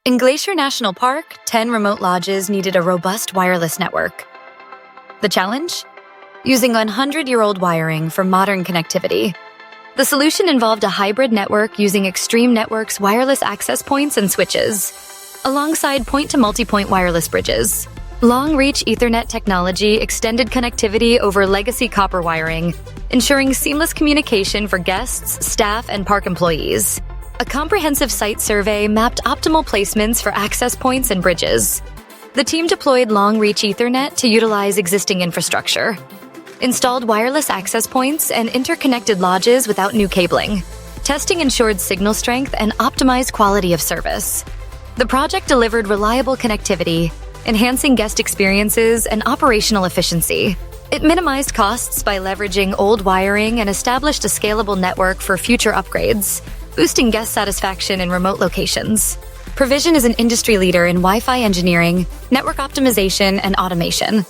In Glacier National Park, 10 remote lodges needed a robust wireless network. The challenge? Using 100-year-old wiring for modern connectivity. The solution involved a hybrid network using Extreme Networks wireless access points and switches, alongside point-to-multipoint wireless bridges. Long-reach Ethernet technology extended connectivity over legacy copper wiring, ensuring seamless communication for guests, staff, and park employees. A comprehensive site survey mapped optimal placements for access points and bridges. The team deployed long-reach Ethernet to utilize existing infrastructure, installed wireless access points, and interconnected lodges without new cabling. Testing ensured signal strength and optimized quality of service. The project delivered reliable connectivity, enhancing guest experiences and operational efficiency. It minimized costs by leveraging old wiring and established a scalable network for future upgrades, boosting guest satisfaction in remote locations. Provision is an industry leader in Wi-Fi engineering, network optimization, and automation.